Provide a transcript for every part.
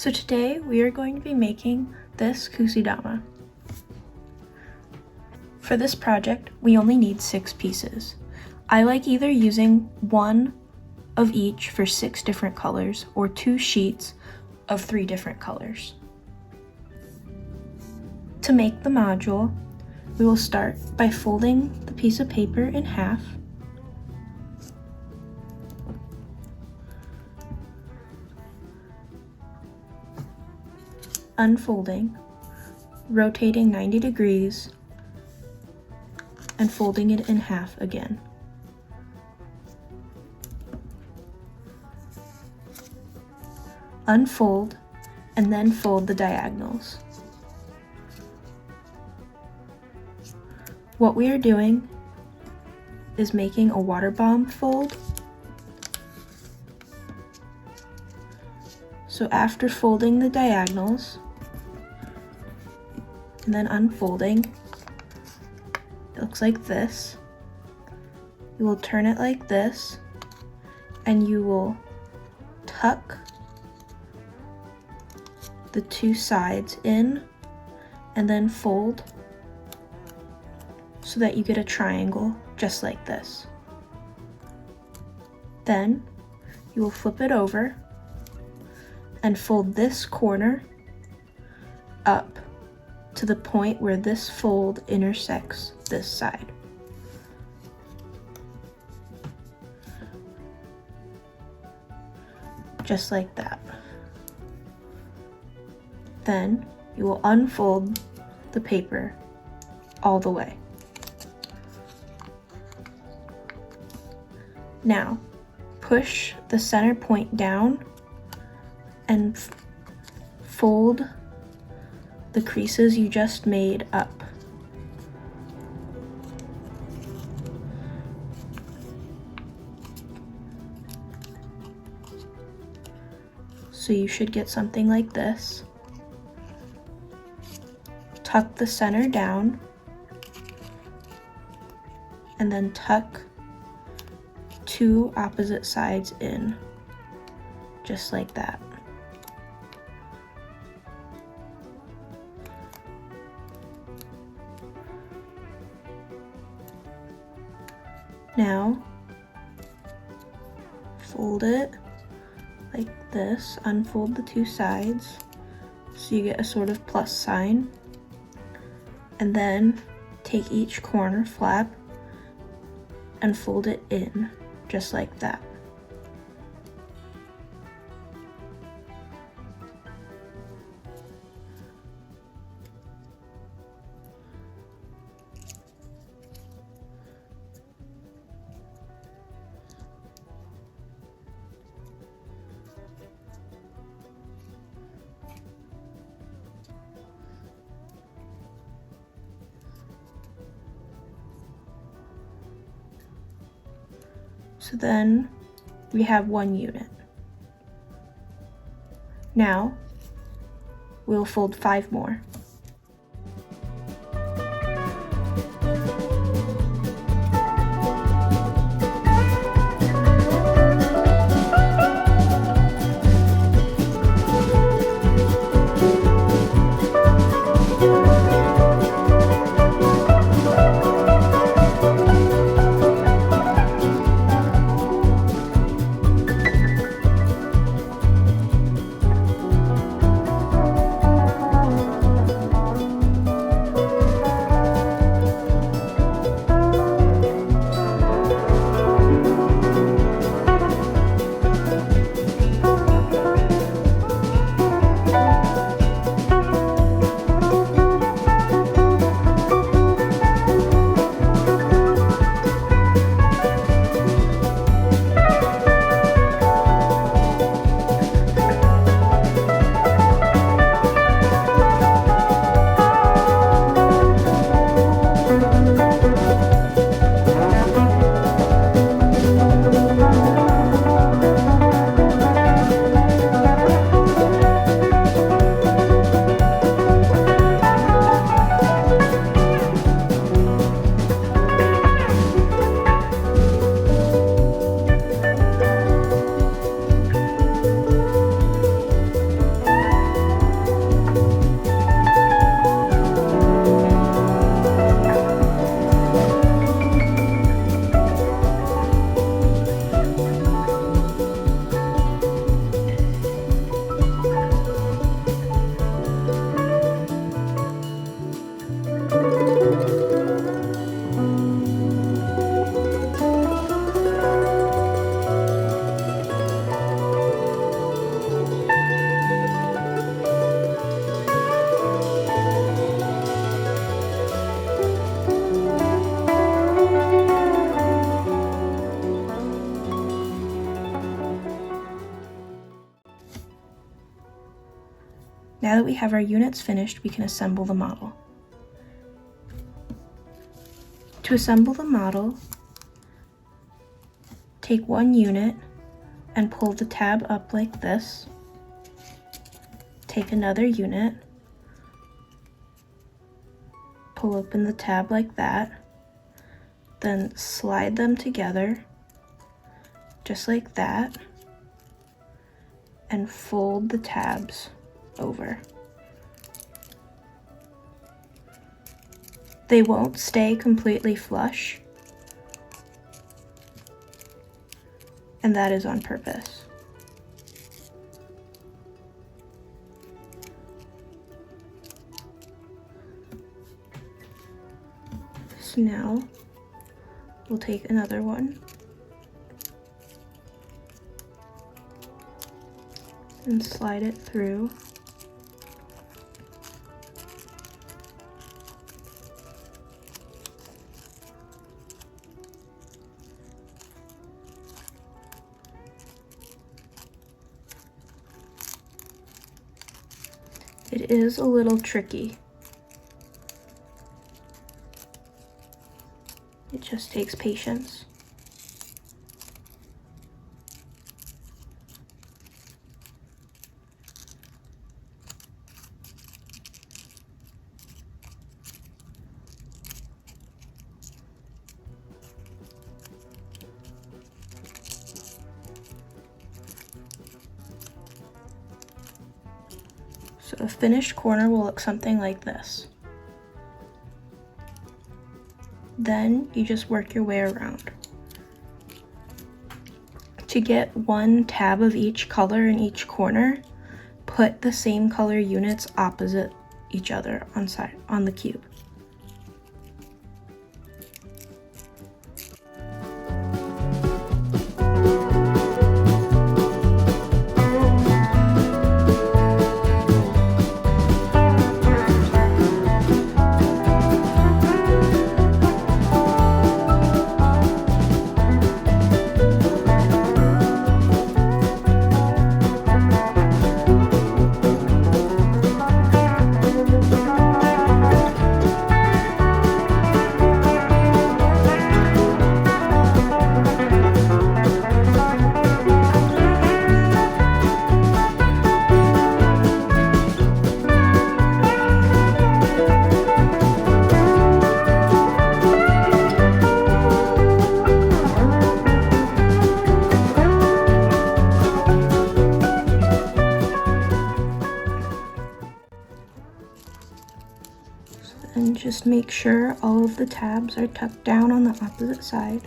So today we are going to be making this kusudama. For this project, we only need 6 pieces. I like either using one of each for 6 different colors or 2 sheets of 3 different colors. To make the module, we will start by folding the piece of paper in half. Unfolding, rotating 90 degrees, and folding it in half again. Unfold, and then fold the diagonals. What we are doing is making a water bomb fold. So after folding the diagonals, and then unfolding, it looks like this. You will turn it like this, and you will tuck the 2 sides in, and then fold so that you get a triangle just like this. Then you will flip it over and fold this corner up to the point where this fold intersects this side. Just like that. Then you will unfold the paper all the way. Now, push the center point down and fold the creases you just made up. So you should get something like this. Tuck the center down, and then tuck 2 opposite sides in, just like that. Now, fold it like this, unfold the 2 sides so you get a sort of plus sign, and then take each corner flap and fold it in, just like that. So then we have 1 unit. Now we'll fold 5 more. that we have our units finished, we can assemble the model. To assemble the model, take one unit and pull the tab up like this. Take another unit, pull open the tab like that, then slide them together just like that, and fold the tabs over. They won't stay completely flush, and that is on purpose. So now we'll take another one and slide it through. It is a little tricky. It just takes patience. So a finished corner will look something like this. Then you just work your way around. To get one tab of each color in each corner, put the same color units opposite each other on the cube. And just make sure all of the tabs are tucked down on the opposite side.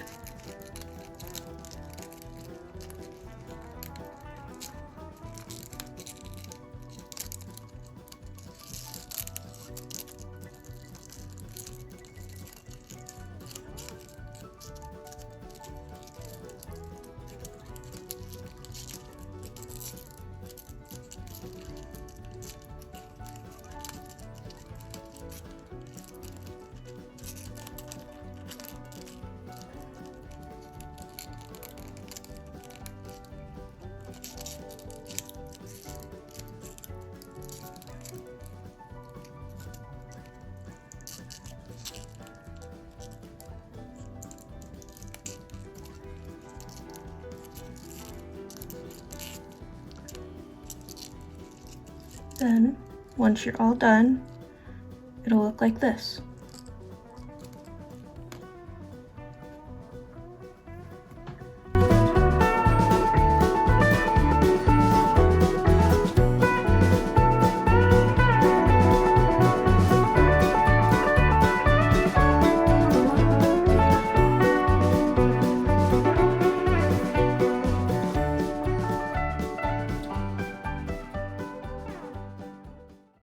Then, once you're all done, it'll look like this.